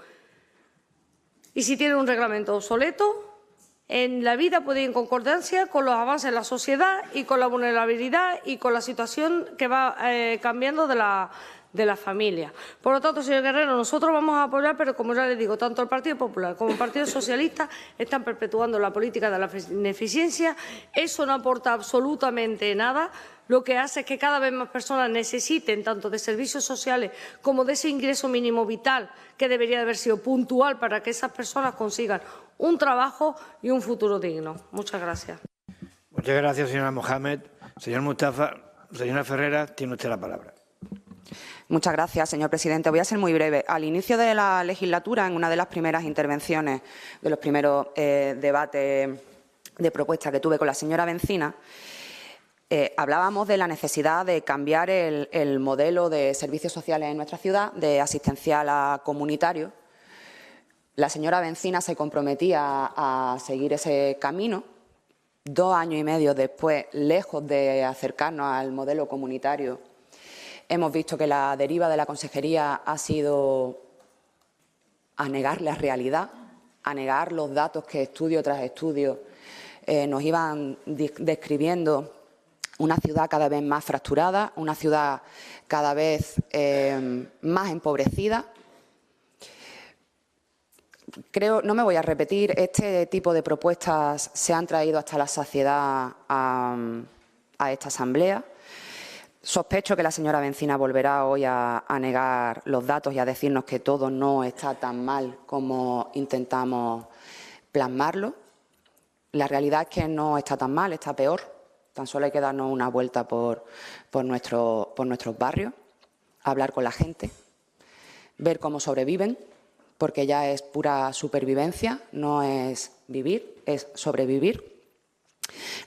Y si tienen un reglamento obsoleto, en la vida puede ir en concordancia con los avances en la sociedad y con la vulnerabilidad y con la situación que va cambiando de la familia. Por lo tanto, señor Guerrero, nosotros vamos a apoyar, pero como ya le digo, tanto el Partido Popular como el Partido Socialista están perpetuando la política de la beneficencia. Eso no aporta absolutamente nada. Lo que hace es que cada vez más personas necesiten tanto de servicios sociales como de ese ingreso mínimo vital, que debería de haber sido puntual para que esas personas consigan un trabajo y un futuro digno. Muchas gracias. Muchas gracias, señora Mohamed. Señor Mustafa, señora Ferrera, tiene usted la palabra. Muchas gracias, señor presidente. Voy a ser muy breve. Al inicio de la legislatura, en una de las primeras intervenciones, de los primeros debates de propuesta que tuve con la señora Bencina, hablábamos de la necesidad de cambiar el modelo de servicios sociales en nuestra ciudad, de asistencial a comunitario. La señora Bencina se comprometía a seguir ese camino. 2 años y medio después, lejos de acercarnos al modelo comunitario, Hemos visto que la deriva de la consejería ha sido a negar la realidad, a negar los datos que estudio tras estudio nos iban describiendo. Una ciudad cada vez más fracturada, una ciudad cada vez más empobrecida. No me voy a repetir, este tipo de propuestas se han traído hasta la saciedad a esta Asamblea. Sospecho que la señora Bencina volverá hoy a negar los datos y a decirnos que todo no está tan mal como intentamos plasmarlo. La realidad es que no está tan mal, está peor. Tan solo hay que darnos una vuelta por nuestros barrios, hablar con la gente, ver cómo sobreviven, porque ya es pura supervivencia, no es vivir, es sobrevivir.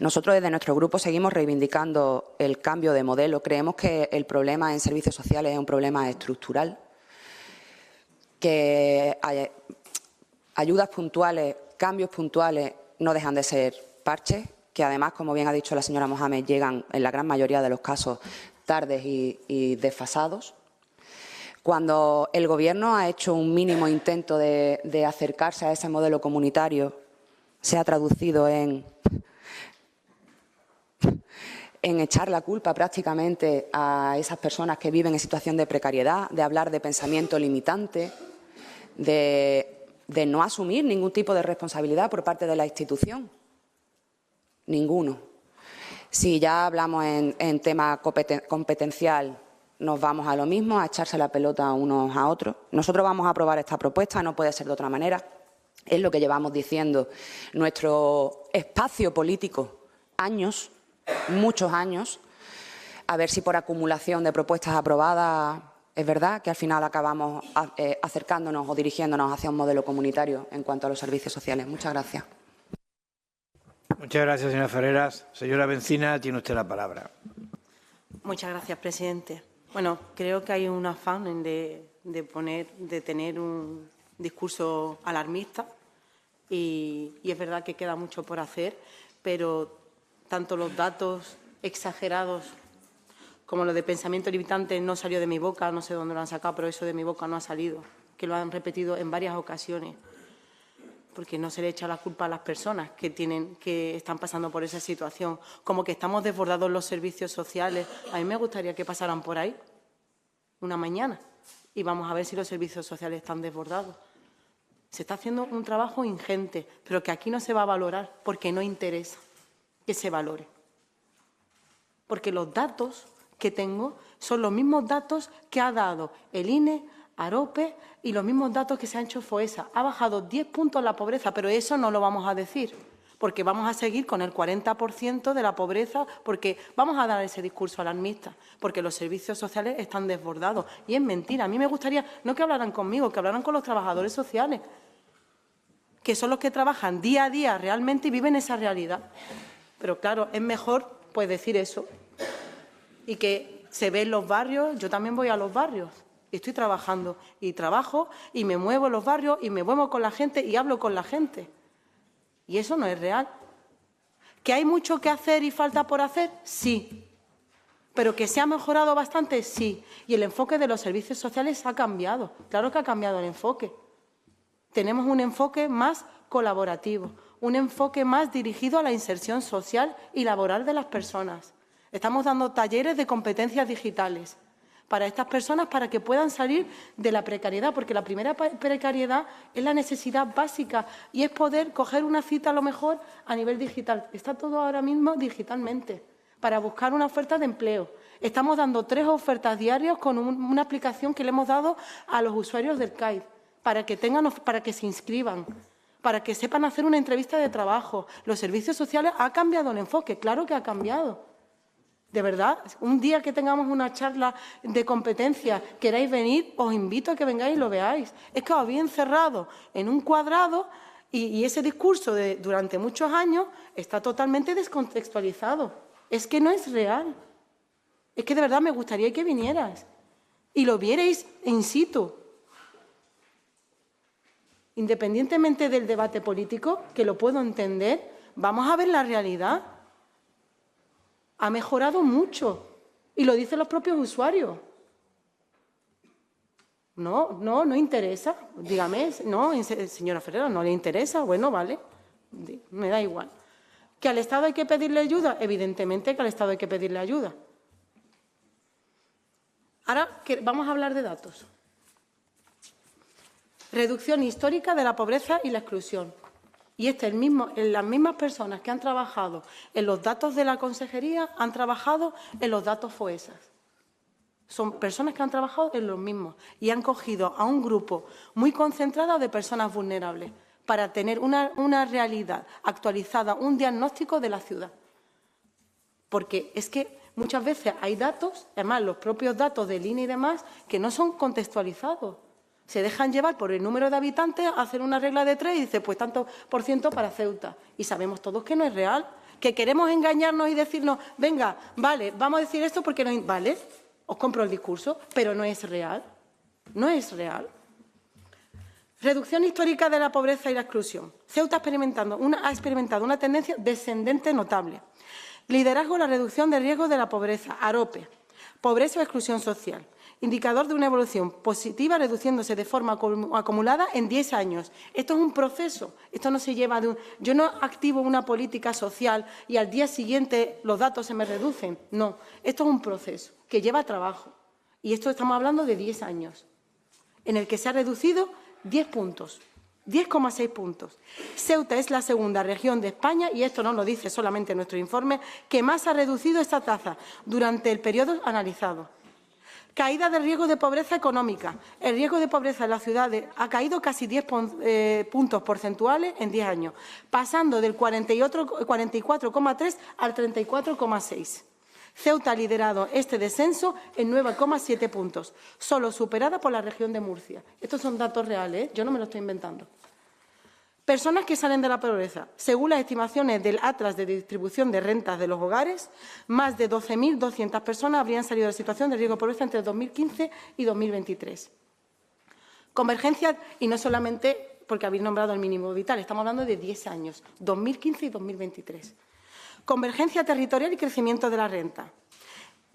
Nosotros desde nuestro grupo seguimos reivindicando el cambio de modelo. Creemos que el problema en servicios sociales es un problema estructural, que ayudas puntuales, cambios puntuales no dejan de ser parches, que además, como bien ha dicho la señora Mohamed, llegan en la gran mayoría de los casos tardes y desfasados. Cuando el Gobierno ha hecho un mínimo intento de acercarse a ese modelo comunitario, se ha traducido en echar la culpa prácticamente a esas personas que viven en situación de precariedad, de hablar de pensamiento limitante, de no asumir ningún tipo de responsabilidad por parte de la institución. Ninguno. Si ya hablamos en tema competencial, nos vamos a lo mismo, a echarse la pelota unos a otros. Nosotros vamos a aprobar esta propuesta, no puede ser de otra manera. Es lo que llevamos diciendo nuestro espacio político años, muchos años, a ver si por acumulación de propuestas aprobadas es verdad que al final acabamos acercándonos o dirigiéndonos hacia un modelo comunitario en cuanto a los servicios sociales. Muchas gracias. Muchas gracias, señora Ferreras. Señora Bencina, tiene usted la palabra. Muchas gracias, presidente. Bueno, creo que hay un afán de tener un discurso alarmista y es verdad que queda mucho por hacer, pero tanto los datos exagerados como lo de pensamiento limitante no salió de mi boca, no sé dónde lo han sacado, pero eso de mi boca no ha salido, que lo han repetido en varias ocasiones, porque no se le echa la culpa a las personas que están pasando por esa situación, como que estamos desbordados los servicios sociales. A mí me gustaría que pasaran por ahí una mañana y vamos a ver si los servicios sociales están desbordados. Se está haciendo un trabajo ingente, pero que aquí no se va a valorar porque no interesa que se valore. Porque los datos que tengo son los mismos datos que ha dado el INE, AROPE y los mismos datos que se han hecho FOESA. Ha bajado 10 puntos la pobreza, pero eso no lo vamos a decir, porque vamos a seguir con el 40% de la pobreza, porque vamos a dar ese discurso alarmista, porque los servicios sociales están desbordados. Y es mentira. A mí me gustaría, no que hablaran conmigo, que hablaran con los trabajadores sociales, que son los que trabajan día a día realmente y viven esa realidad. Pero claro, es mejor pues decir eso y que se ve en los barrios. Yo también voy a los barrios. Estoy trabajando y trabajo y me muevo en los barrios y me muevo con la gente y hablo con la gente. Y eso no es real. ¿Que hay mucho que hacer y falta por hacer? Sí. ¿Pero que se ha mejorado bastante? Sí. Y el enfoque de los servicios sociales ha cambiado. Claro que ha cambiado el enfoque. Tenemos un enfoque más colaborativo, un enfoque más dirigido a la inserción social y laboral de las personas. Estamos dando talleres de competencias digitales para estas personas para que puedan salir de la precariedad, porque la primera precariedad es la necesidad básica y es poder coger una cita a lo mejor a nivel digital. Está todo ahora mismo digitalmente para buscar una oferta de empleo. Estamos dando 3 ofertas diarias con una aplicación que le hemos dado a los usuarios del CAID para que se inscriban, para que sepan hacer una entrevista de trabajo. Los servicios sociales ha cambiado el enfoque, claro que ha cambiado. De verdad, un día que tengamos una charla de competencias, queráis venir, os invito a que vengáis y lo veáis. Es que os habéis encerrado en un cuadrado y ese discurso de durante muchos años está totalmente descontextualizado. Es que no es real. Es que de verdad me gustaría que vinieras y lo vierais in situ. Independientemente del debate político, que lo puedo entender, vamos a ver la realidad. Ha mejorado mucho y lo dicen los propios usuarios. No interesa. Dígame, no, señora Ferrero, ¿no le interesa? Bueno, vale, me da igual. ¿Que al Estado hay que pedirle ayuda? Evidentemente que al Estado hay que pedirle ayuda. Ahora vamos a hablar de datos. Reducción histórica de la pobreza y la exclusión. Y las mismas personas que han trabajado en los datos de la Consejería han trabajado en los datos FOESAS. Son personas que han trabajado en los mismos y han cogido a un grupo muy concentrado de personas vulnerables para tener una realidad actualizada, un diagnóstico de la ciudad. Porque es que muchas veces hay datos, además los propios datos del INE y demás, que no son contextualizados. Se dejan llevar por el número de habitantes, hacen una regla de 3 y dice, pues tanto por ciento para Ceuta. Y sabemos todos que no es real, que queremos engañarnos y decirnos, venga, vale, vamos a decir esto porque no... Vale, os compro el discurso, pero no es real. No es real. Reducción histórica de la pobreza y la exclusión. Ceuta ha experimentado una tendencia descendente notable. Liderazgo en la reducción del riesgo de la pobreza, AROPE. Pobreza o exclusión social. Indicador de una evolución positiva reduciéndose de forma acumulada en 10 años. Esto es un proceso, esto no se lleva de un... Yo no activo una política social y al día siguiente los datos se me reducen. No, esto es un proceso que lleva trabajo. Y esto estamos hablando de 10 años, en el que se ha reducido 10 puntos, 10,6 puntos. Ceuta es la segunda región de España, y esto no lo dice solamente nuestro informe, que más ha reducido esta tasa durante el periodo analizado. Caída del riesgo de pobreza económica. El riesgo de pobreza en las ciudades ha caído casi 10 puntos porcentuales en 10 años, pasando del 44,3 al 34,6. Ceuta ha liderado este descenso en 9,7 puntos, solo superada por la región de Murcia. Estos son datos reales, yo no me lo estoy inventando. Personas que salen de la pobreza. Según las estimaciones del Atlas de Distribución de Rentas de los Hogares, más de 12.200 personas habrían salido de la situación de riesgo de pobreza entre 2015 y 2023. Convergencia, y no solamente porque habéis nombrado el mínimo vital, estamos hablando de 10 años, 2015 y 2023. Convergencia territorial y crecimiento de la renta.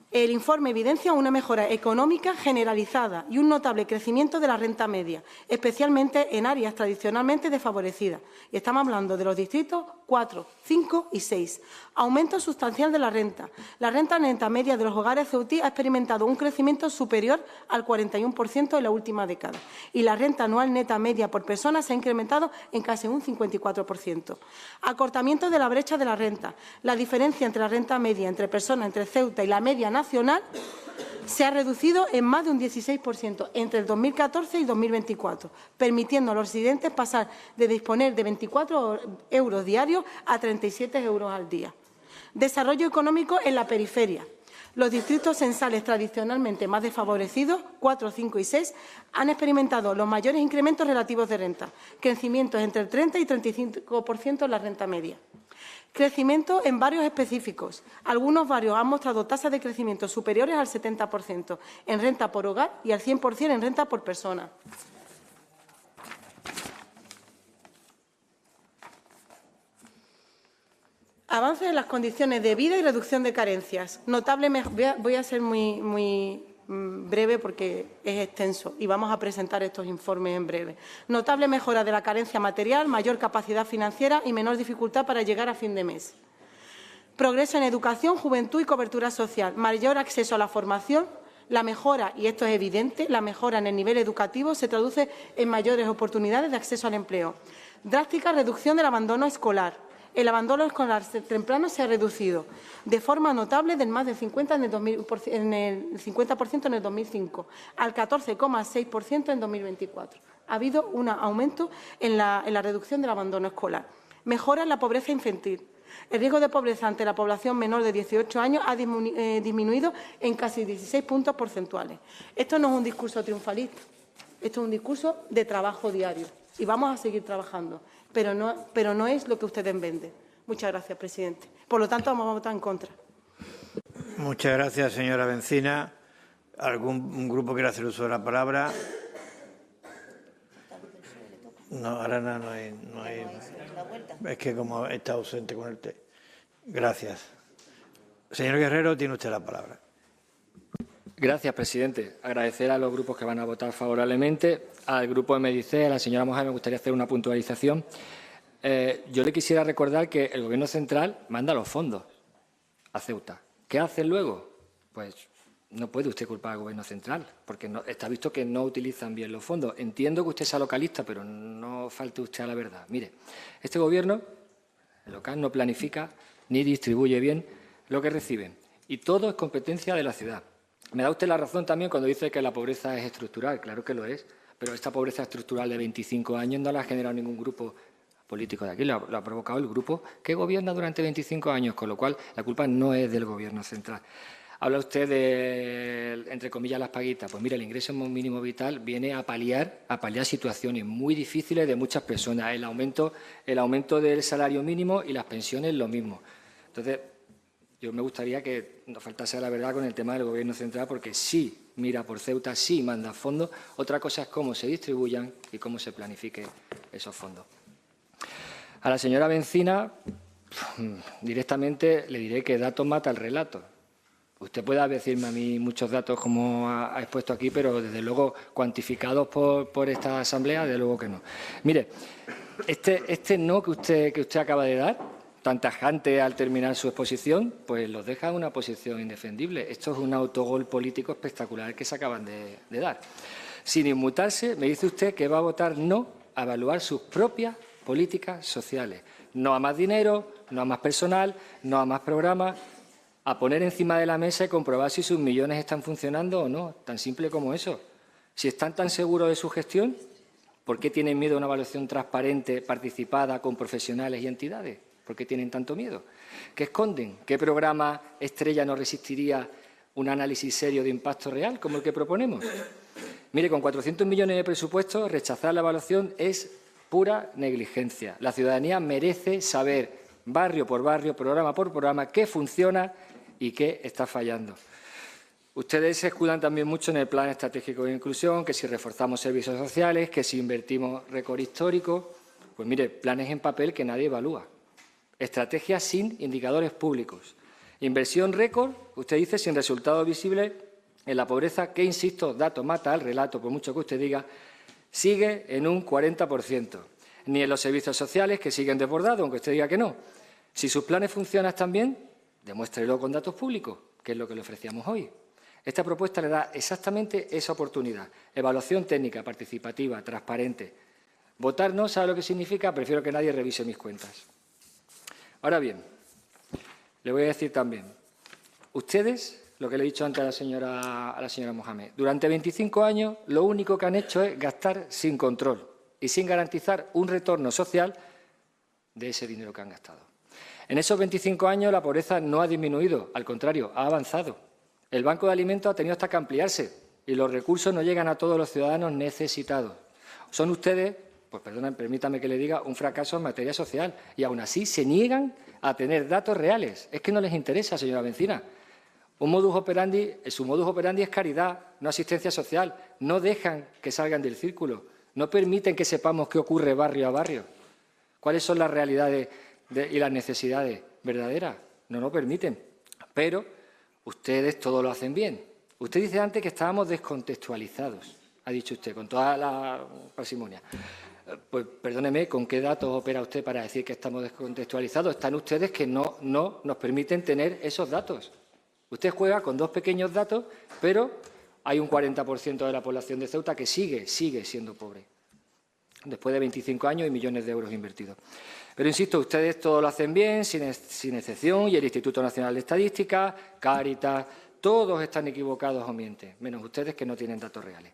El informe evidencia una mejora económica generalizada y un notable crecimiento de la renta media, especialmente en áreas tradicionalmente desfavorecidas. Y estamos hablando de los distritos 4, 5 y 6. Aumento sustancial de la renta. La renta neta media de los hogares ceutí ha experimentado un crecimiento superior al 41% en la última década. Y la renta anual neta media por persona se ha incrementado en casi un 54%. Acortamiento de la brecha de la renta. La diferencia entre la renta media entre personas entre Ceuta y la media nacional se ha reducido en más de un 16% entre el 2014 y 2024, permitiendo a los residentes pasar de disponer de 24 euros diarios a 37 euros al día. Desarrollo económico en la periferia. Los distritos censales tradicionalmente más desfavorecidos, 4, 5 y 6, han experimentado los mayores incrementos relativos de renta, crecimientos entre el 30 y 35% en la renta media. Crecimiento en barrios específicos. Algunos barrios han mostrado tasas de crecimiento superiores al 70% en renta por hogar y al 100% en renta por persona. Avances en las condiciones de vida y reducción de carencias. Notable, voy a ser muy breve porque es extenso y vamos a presentar estos informes en breve. Notable mejora de la carencia material, mayor capacidad financiera y menor dificultad para llegar a fin de mes. Progreso en educación, juventud y cobertura social. Mayor acceso a la formación. La mejora, y esto es evidente, la mejora en el nivel educativo se traduce en mayores oportunidades de acceso al empleo. Drástica reducción del abandono escolar. El abandono escolar temprano se ha reducido de forma notable del más del 50% en el 2005 al 14,6% en 2024. Ha habido un aumento en la reducción del abandono escolar. Mejora en la pobreza infantil. El riesgo de pobreza ante la población menor de 18 años ha disminuido en casi 16 puntos porcentuales. Esto no es un discurso triunfalista, esto es un discurso de trabajo diario y vamos a seguir trabajando. Pero no es lo que ustedes venden. Muchas gracias, presidente. Por lo tanto, vamos a votar en contra. Muchas gracias, señora Bencina. ¿Algún grupo quiere hacer uso de la palabra? No, ahora no hay. Es que como está ausente con el té. Gracias. Señor Guerrero, tiene usted la palabra. Gracias, presidente. Agradecer a los grupos que van a votar favorablemente. Al grupo de Medicé, a la señora Mohamed, me gustaría hacer una puntualización. Yo le quisiera recordar que el Gobierno central manda los fondos a Ceuta. ¿Qué hacen luego? Pues no puede usted culpar al Gobierno central, porque está visto que no utilizan bien los fondos. Entiendo que usted sea localista, pero no falte usted a la verdad. Mire, este Gobierno, el local, no planifica ni distribuye bien lo que reciben. Y todo es competencia de la ciudad. Me da usted la razón también cuando dice que la pobreza es estructural. Claro que lo es, pero esta pobreza estructural de 25 años no la ha generado ningún grupo político de aquí, lo ha provocado el grupo que gobierna durante 25 años, con lo cual la culpa no es del Gobierno central. Habla usted de, entre comillas, las paguitas. Pues mire, el ingreso mínimo vital viene a paliar situaciones muy difíciles de muchas personas. El aumento del salario mínimo y las pensiones lo mismo. Entonces, yo me gustaría que nos faltase la verdad con el tema del Gobierno central, porque sí mira por Ceuta, sí manda fondos. Otra cosa es cómo se distribuyan y cómo se planifiquen esos fondos. A la señora Bencina, directamente le diré que datos mata el relato. Usted puede decirme a mí muchos datos como ha expuesto aquí, pero desde luego cuantificados por esta Asamblea, desde luego que no. Mire, este no que usted acaba de dar, tan tajante al terminar su exposición, pues los deja en una posición indefendible. Esto es un autogol político espectacular que se acaban de dar. Sin inmutarse, me dice usted que va a votar no a evaluar sus propias políticas sociales. No a más dinero, no a más personal, no a más programas, a poner encima de la mesa y comprobar si sus millones están funcionando o no. Tan simple como eso. Si están tan seguros de su gestión, ¿por qué tienen miedo a una evaluación transparente, participada, con profesionales y entidades? ¿Por qué tienen tanto miedo? ¿Qué esconden? ¿Qué programa estrella no resistiría un análisis serio de impacto real como el que proponemos? Mire, con 400 millones de presupuesto, rechazar la evaluación es pura negligencia. La ciudadanía merece saber, barrio por barrio, programa por programa, qué funciona y qué está fallando. Ustedes se escudan también mucho en el Plan Estratégico de Inclusión, que si reforzamos servicios sociales, que si invertimos récord histórico. Pues mire, planes en papel que nadie evalúa. Estrategias sin indicadores públicos. Inversión récord, usted dice, sin resultados visibles en la pobreza, que, insisto, dato mata al relato, por mucho que usted diga, sigue en un 40%. Ni en los servicios sociales, que siguen desbordados, aunque usted diga que no. Si sus planes funcionan también, demuéstrelo con datos públicos, que es lo que le ofrecíamos hoy. Esta propuesta le da exactamente esa oportunidad. Evaluación técnica, participativa, transparente. Votar no, ¿sabe lo que significa? Prefiero que nadie revise mis cuentas. Ahora bien, le voy a decir también, ustedes, lo que le he dicho antes a la señora Mohamed, durante 25 años lo único que han hecho es gastar sin control y sin garantizar un retorno social de ese dinero que han gastado. En esos 25 años la pobreza no ha disminuido, al contrario, ha avanzado. El Banco de Alimentos ha tenido hasta que ampliarse y los recursos no llegan a todos los ciudadanos necesitados. Son ustedes, pues permítame que le diga, un fracaso en materia social y aún así se niegan a tener datos reales. Es que no les interesa, señora Bencina. Su modus operandi es caridad, no asistencia social. No dejan que salgan del círculo. No permiten que sepamos qué ocurre barrio a barrio. ¿Cuáles son las realidades y las necesidades verdaderas? No lo permiten. Pero ustedes todo lo hacen bien. Usted dice antes que estábamos descontextualizados, ha dicho usted, con toda la parsimonia. Pues perdóneme, ¿con qué datos opera usted para decir que estamos descontextualizados? Están ustedes que no nos permiten tener esos datos. Usted juega con dos pequeños datos, pero hay un 40% de la población de Ceuta que sigue siendo pobre, después de 25 años y millones de euros invertidos. Pero, insisto, ustedes todo lo hacen bien, sin excepción, y el Instituto Nacional de Estadística, Cáritas, todos están equivocados o mienten, menos ustedes que no tienen datos reales.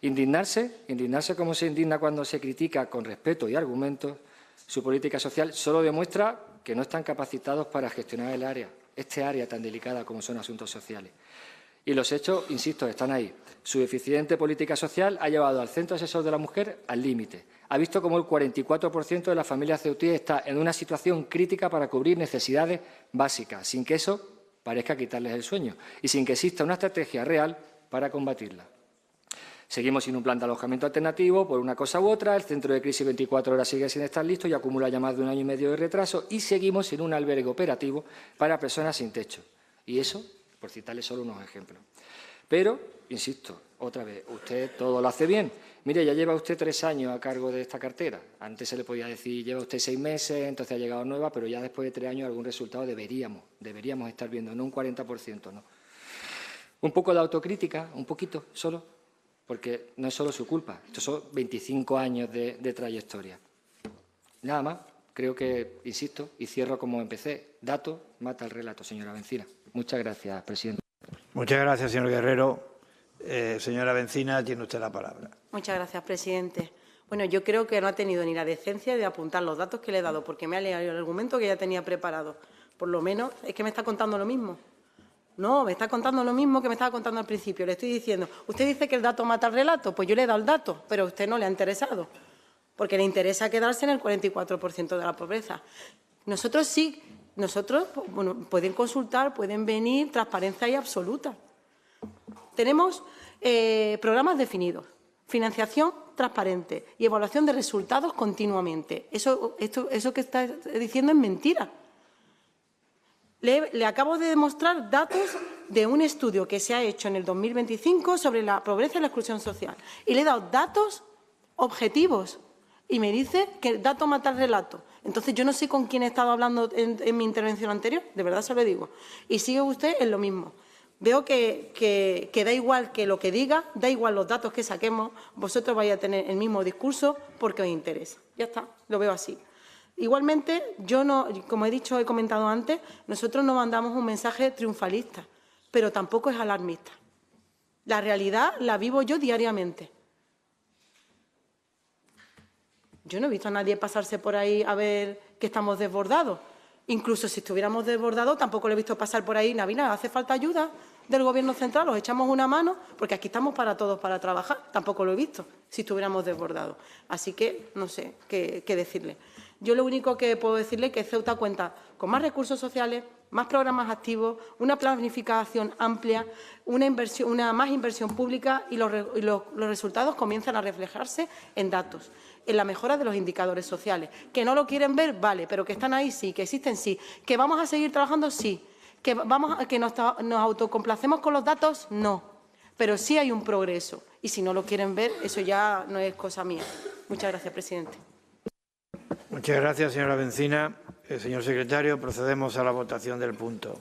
Indignarse como se indigna cuando se critica con respeto y argumentos su política social, solo demuestra que no están capacitados para gestionar este área tan delicada como son asuntos sociales. Y los hechos, insisto, están ahí. Su eficiente política social ha llevado al Centro Asesor de la Mujer al límite. Ha visto cómo el 44% de las familias ceutíes está en una situación crítica para cubrir necesidades básicas, sin que eso parezca quitarles el sueño y sin que exista una estrategia real para combatirla. Seguimos sin un plan de alojamiento alternativo por una cosa u otra, el centro de crisis 24 horas sigue sin estar listo y acumula ya más de 1 año y medio de retraso y seguimos sin un albergue operativo para personas sin techo. Y eso, por citarles solo unos ejemplos. Pero, insisto, otra vez, usted todo lo hace bien. Mire, ya lleva usted 3 años a cargo de esta cartera. Antes se le podía decir, lleva usted 6 meses, entonces ha llegado nueva, pero ya después de 3 años algún resultado deberíamos estar viendo, no un 40%, no. Un poco de autocrítica, un poquito solo, porque no es solo su culpa. Estos son 25 años de trayectoria. Nada más, creo que, insisto, y cierro como empecé, dato mata el relato, señora Bencina. Muchas gracias, presidente. Muchas gracias, señor Guerrero. Señora Bencina, tiene usted la palabra. Muchas gracias, presidente. Bueno, yo creo que no ha tenido ni la decencia de apuntar los datos que le he dado, porque me ha leído el argumento que ya tenía preparado. Por lo menos es que me está contando lo mismo. No, me está contando lo mismo que me estaba contando al principio. Le estoy diciendo, usted dice que el dato mata el relato, pues yo le he dado el dato, pero a usted no le ha interesado, porque le interesa quedarse en el 44% de la pobreza. Nosotros sí, bueno, pueden consultar, pueden venir, transparencia y absoluta. Tenemos programas definidos, financiación transparente y evaluación de resultados continuamente. Eso que está diciendo es mentira. Le acabo de demostrar datos de un estudio que se ha hecho en el 2025 sobre la pobreza y la exclusión social. Y le he dado datos objetivos y me dice que el dato mata el relato. Entonces, yo no sé con quién he estado hablando en mi intervención anterior, de verdad se lo digo. Y sigue usted en lo mismo. Veo que da igual que lo que diga, da igual los datos que saquemos, vosotros vais a tener el mismo discurso porque os interesa. Ya está, lo veo así. Igualmente, yo no, como he comentado antes, nosotros no mandamos un mensaje triunfalista, pero tampoco es alarmista. La realidad la vivo yo diariamente. Yo no he visto a nadie pasarse por ahí a ver que estamos desbordados. Incluso si estuviéramos desbordados, tampoco lo he visto pasar por ahí. Navina, ¿hace falta ayuda del Gobierno central? ¿Os echamos una mano? Porque aquí estamos para todos para trabajar. Tampoco lo he visto si estuviéramos desbordados. Así que no sé qué decirle. Yo lo único que puedo decirle es que Ceuta cuenta con más recursos sociales, más programas activos, una planificación amplia, una más inversión pública y los resultados comienzan a reflejarse en datos, en la mejora de los indicadores sociales. Que no lo quieren ver, vale, pero que están ahí sí, que existen sí. Que vamos a seguir trabajando, sí. Que nos autocomplacemos con los datos, no. Pero sí hay un progreso. Y si no lo quieren ver, eso ya no es cosa mía. Muchas gracias, presidente. Muchas gracias, señora Bencina. Señor secretario, procedemos a la votación del punto.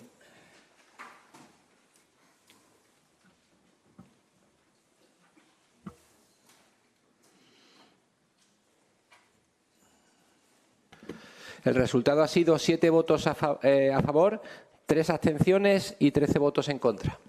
El resultado ha sido 7 votos a favor, 3 abstenciones y 13 votos en contra.